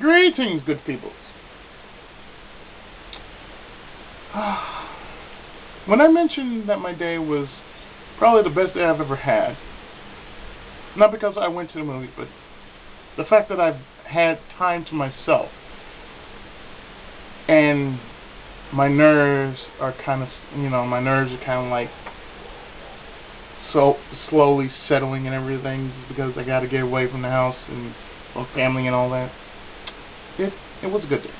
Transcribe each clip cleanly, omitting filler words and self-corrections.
Greetings, good peoples. When I mentioned that my day was probably the best day I've ever had, not because I went to the movie, but the fact that I've had time to myself, and my nerves are kind of, like so slowly settling and everything, just because I got to get away from the house and from family and all that. It was a good day.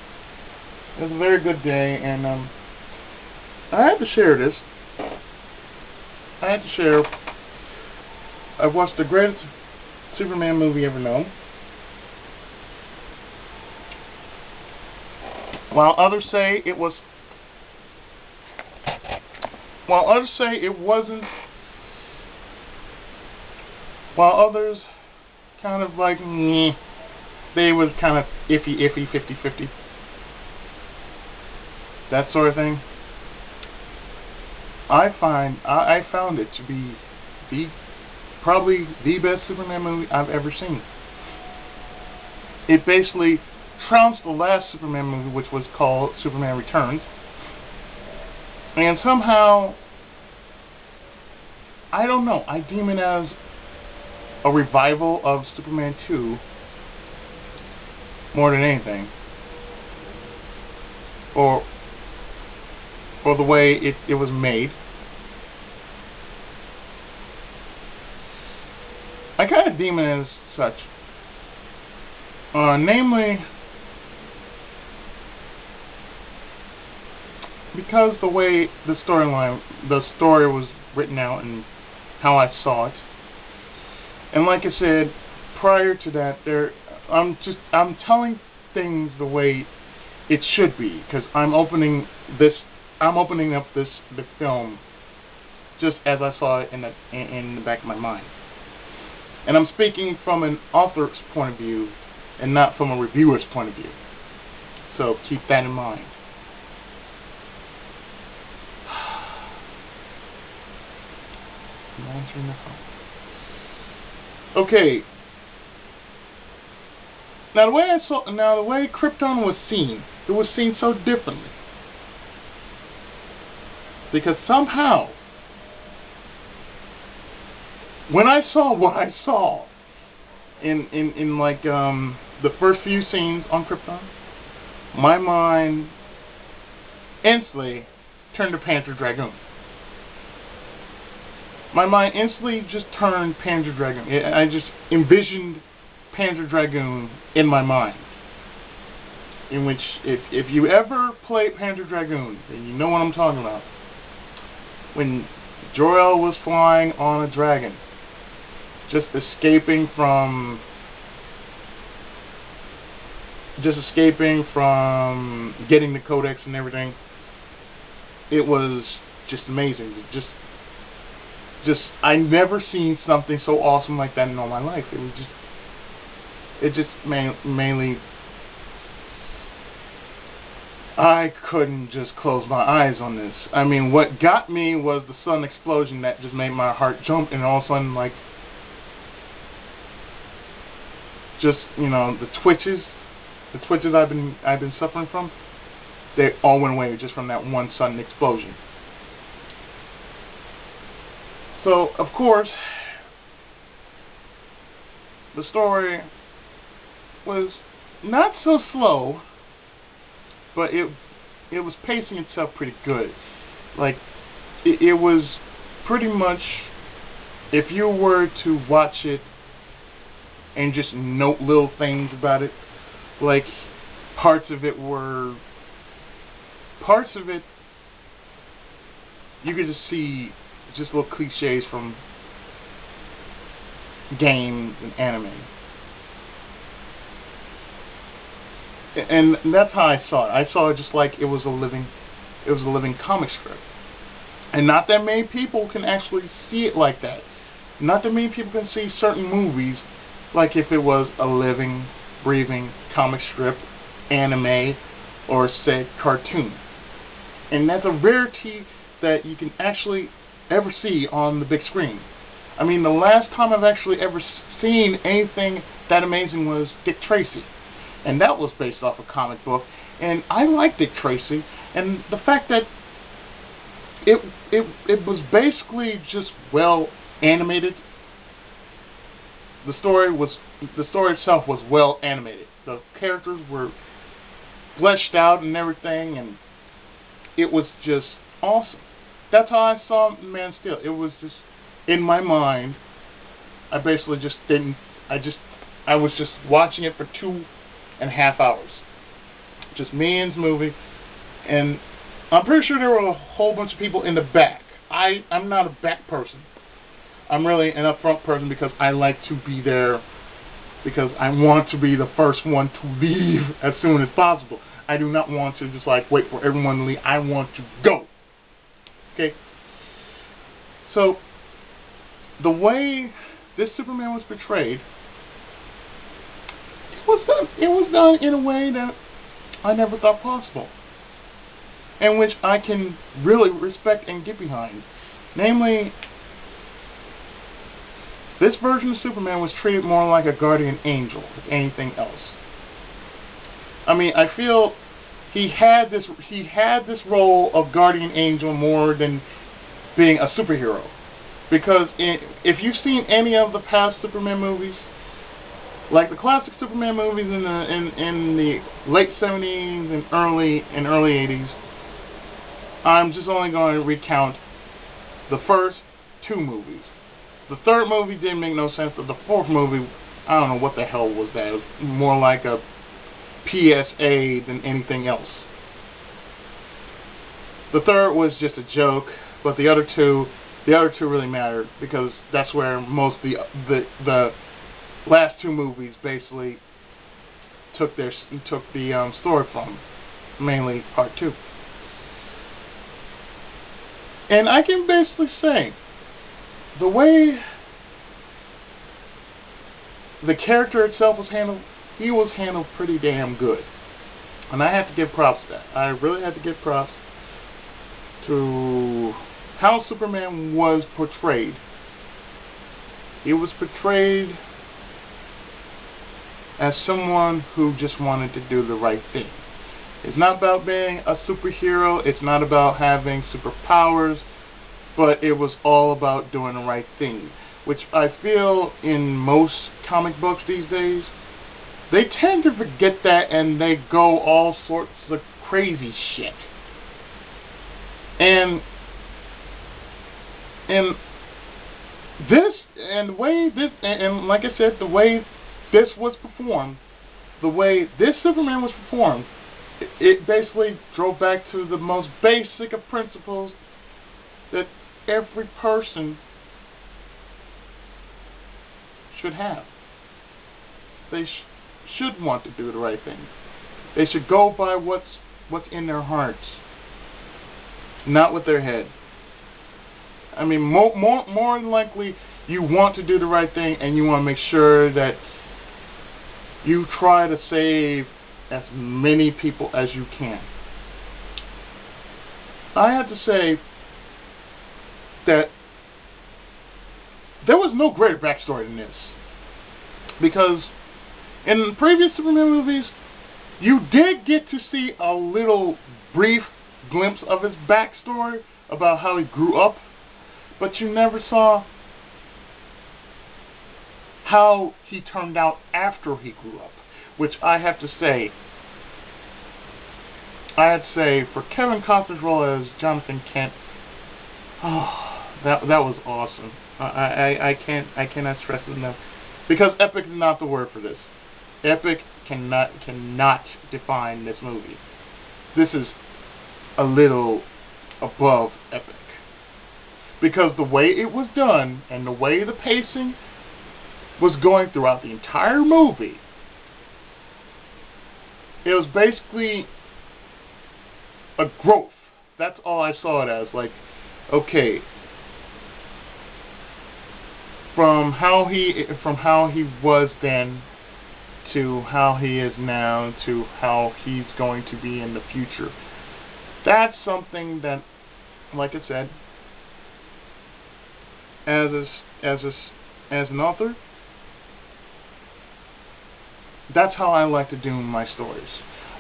It was a very good day, and I had to share this. I watched the greatest Superman movie ever known. While others say it wasn't. While others kind of like, they was kind of iffy, 50-50. That sort of thing. I found it to be probably the best Superman movie I've ever seen. It basically trounced the last Superman movie, which was called Superman Returns. And somehow, I don't know, I deem it as a revival of Superman 2 more than anything. Or the way it was made. I kind of deem it as such. Namely, because the way the story was written out and how I saw it. And like I said, prior to that, I'm telling things the way it should be, because I'm opening up the film just as I saw it in the back of my mind. And I'm speaking from an author's point of view and not from a reviewer's point of view. So keep that in mind. I'm answering the phone. Okay. Now the way Krypton was seen, it was seen so differently. Because somehow, when I saw what I saw in like the first few scenes on Krypton, my mind instantly turned to Panzer Dragoon. My mind instantly just turned Panzer Dragoon. I just envisioned Panzer Dragoon in my mind. In which, if you ever played Panzer Dragoon, then you know what I'm talking about. When Jor-El was flying on a dragon, just escaping from getting the codex and everything, it was just amazing. I never seen something so awesome like that in all my life. Mainly, I couldn't just close my eyes on this. I mean, what got me was the sudden explosion that just made my heart jump, and all of a sudden, like, just, the twitches I've been suffering from, they all went away just from that one sudden explosion. So, of course, the story was not so slow, but it was pacing itself pretty good. Like, it was pretty much, if you were to watch it and just note little things about it, like parts of it you could just see just little cliches from games and anime. And that's how I saw it. I saw it just like it was a living comic script. And not that many people can actually see it like that. Not that many people can see certain movies like if it was a living, breathing comic strip, anime, or say cartoon. And that's a rarity that you can actually ever see on the big screen. I mean, the last time I've actually ever seen anything that amazing was Dick Tracy. and that was based off a comic book. And I liked Dick Tracy, and the fact that it was basically just well animated. The story itself was well animated. The characters were fleshed out and everything, and it was just awesome. That's how I saw Man of Steel. It was just in my mind. I basically just didn't. I was just watching it for 2.5 hours. Just me and this movie, and I'm pretty sure there were a whole bunch of people in the back. I'm not a back person. I'm really an up-front person because I like to be there, because I want to be the first one to leave as soon as possible. I do not want to just like wait for everyone to leave. I want to go. Okay? So, the way this Superman was portrayed, it was done in a way that I never thought possible, and which I can really respect and get behind. Namely, this version of Superman was treated more like a guardian angel than anything else. I mean, I feel he had this role of guardian angel more than being a superhero, because if you've seen any of the past Superman movies, like the classic Superman movies in the late 70s and early 80s, I'm just only going to recount the first 2 movies. The third movie didn't make no sense, but the fourth movie, I don't know what the hell was that. It was more like a PSA than anything else. The third was just a joke, but the other two really mattered, because that's where most the last 2 movies basically took the story from, mainly part 2. And I can basically say, the way the character itself was handled, he was handled pretty damn good. And I have to give props to that. I really have to give props to how Superman was portrayed. He was portrayed as someone who just wanted to do the right thing. It's not about being a superhero, it's not about having superpowers, but it was all about doing the right thing, which I feel in most comic books these days, they tend to forget that and they go all sorts of crazy shit. And like I said, the way this was performed, the way this Superman was performed, it basically drove back to the most basic of principles that every person should have. They should want to do the right thing. They should go by what's in their hearts, not with their head. I mean, more than likely, you want to do the right thing, and you want to make sure that you try to save as many people as you can. I have to say that there was no greater backstory than this, because in previous Superman movies, you did get to see a little brief glimpse of his backstory about how he grew up, but you never saw how he turned out after he grew up, which I have to say, for Kevin Costner's role as Jonathan Kent, oh, that was awesome. I cannot stress it enough, because epic is not the word for this. Epic cannot define this movie. This is a little above epic, because the way it was done and the way the pacing was going throughout the entire movie, it was basically a growth. That's all I saw it as. Like, okay, from how he was then to how he is now to how he's going to be in the future. That's something that, like I said, as an author, That's how I like to do my stories.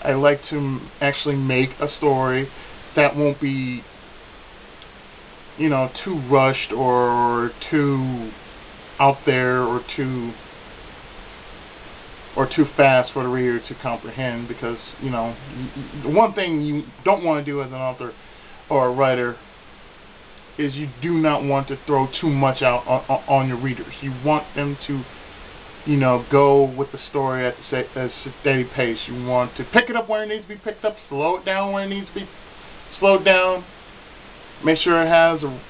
I like to actually make a story that won't be, too rushed or too out there or too fast for the reader to comprehend, because the one thing you don't want to do as an author or a writer is you do not want to throw too much out on your readers. You want them to go with the story at a steady pace. You want to pick it up where it needs to be picked up, slow it down where it needs to be slowed down, make sure it has a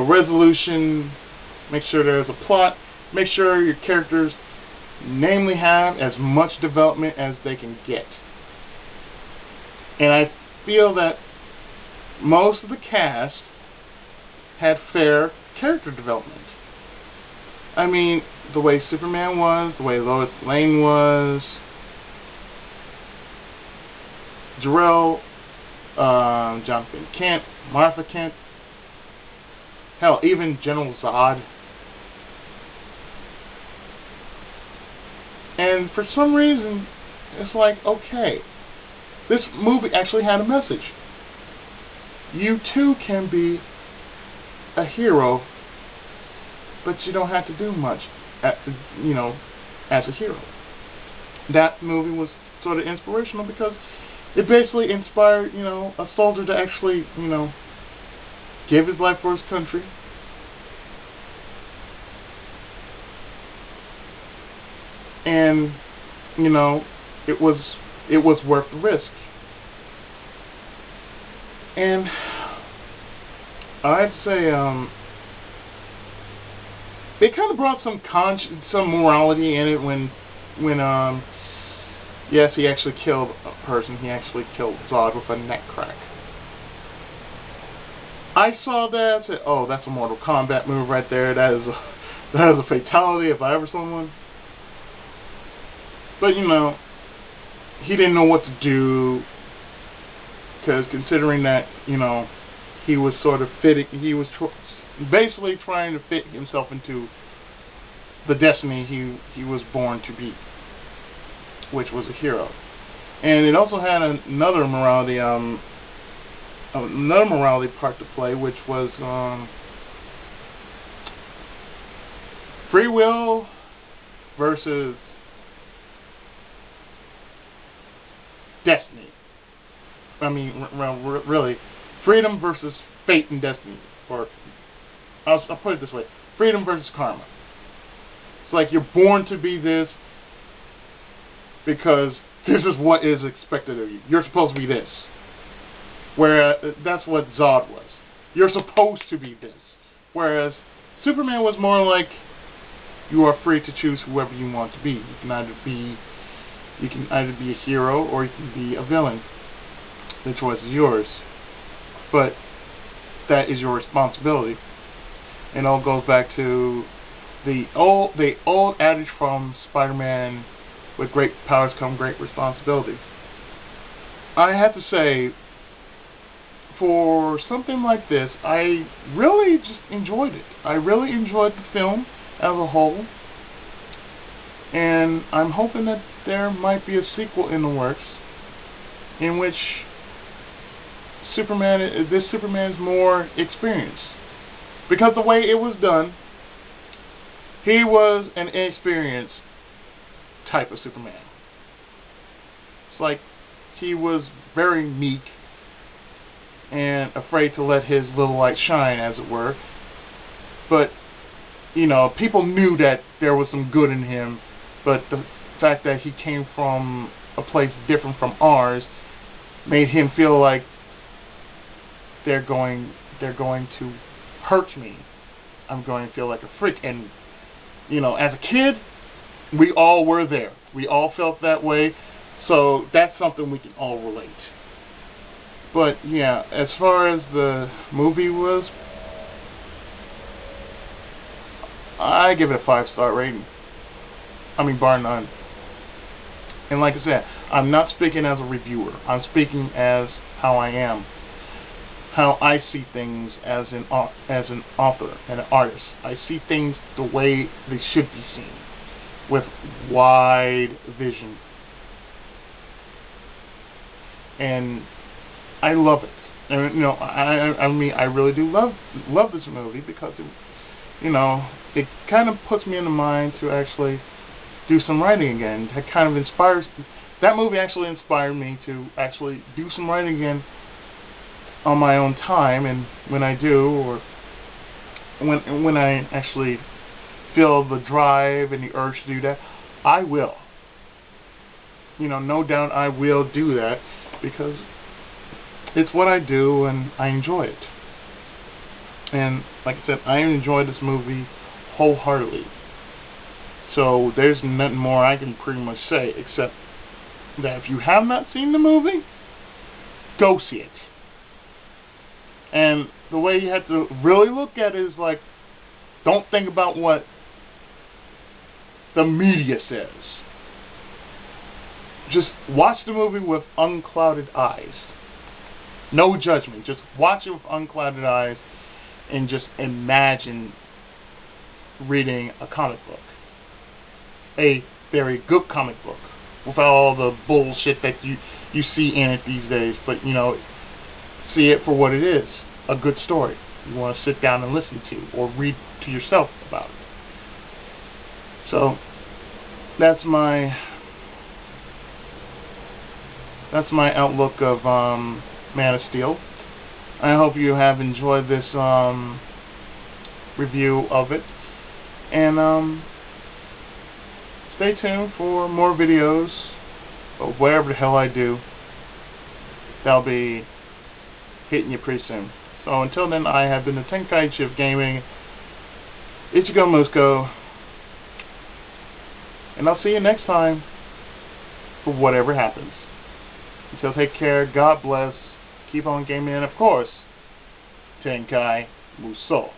resolution, make sure there's a plot, make sure your characters namely have as much development as they can get. And I feel that most of the cast had fair character development. I mean, the way Superman was, the way Lois Lane was, Jor-El, Jonathan Kent, Martha Kent, hell, even General Zod. And for some reason, it's like, okay, this movie actually had a message. You too can be a hero, but you don't have to do much, as a hero. That movie was sort of inspirational because it basically inspired, a soldier to actually, give his life for his country. And, it was worth the risk. And I'd say, they kind of brought some morality in it when yes, he actually killed a person. He actually killed Zod with a neck crack. I saw that, I said, oh, that's a Mortal Kombat move right there. That is a fatality if I ever saw one. But, he didn't know what to do, because considering that, he was sort of he was basically trying to fit himself into the destiny he was born to be, which was a hero. And it also had another morality part to play, which was free will versus destiny. I mean, really, freedom versus fate and destiny. Or I'll put it this way: freedom versus karma. It's like you're born to be this because this is what is expected of you. You're supposed to be this. Whereas that's what Zod was. You're supposed to be this. Whereas Superman was more like you are free to choose whoever you want to be. You can either be a hero or you can be a villain. The choice is yours. But that is your responsibility. And it all goes back to the old adage from Spider-Man: with great powers come great responsibility. I have to say, for something like this, I really just enjoyed it. I really enjoyed the film as a whole. And I'm hoping that there might be a sequel in the works in which this Superman's more experienced. Because the way it was done, he was an inexperienced type of Superman. It's like he was very meek and afraid to let his little light shine, as it were. But, people knew that there was some good in him, but the fact that he came from a place different from ours made him feel like they're going to hurt me. I'm going to feel like a freak. And, as a kid, we all were there. We all felt that way. So that's something we can all relate. But, yeah, as far as the movie was, I give it a 5-star rating. I mean, bar none. And like I said, I'm not speaking as a reviewer. I'm speaking as how I am. How I see things as an author and an artist. I see things the way they should be seen. with wide vision. And I love it. And you know, I mean, I really do love this movie because it, you know, it kind of puts me in the mind to actually do some writing again. It kind of inspires. That movie actually inspired me to actually do some writing again on my own time, and when I do, or when I actually feel the drive and the urge to do that, I will. You know, no doubt I will do that because it's what I do and I enjoy it. And like I said, I enjoyed this movie wholeheartedly. So there's nothing more I can pretty much say except that if you have not seen the movie, go see it. And the way you have to really look at it is like, don't think about what the media says. Just watch the movie with unclouded eyes. No judgment. Just watch it with unclouded eyes and just imagine reading a comic book. A very good comic book. Without all the bullshit that you see in it these days. But, you know, see it for what it is. A good story. You want to sit down and listen to or read to yourself about it. So, that's my outlook of Man of Steel. I hope you have enjoyed this review of it. And stay tuned for more videos of whatever the hell I do. That'll be hitting you pretty soon. So until then, I have been the Tenkaichi of Gaming, Ichigo Musko, and I'll see you next time for whatever happens. Until take care, God bless, keep on gaming, and of course, Tenkai Muso.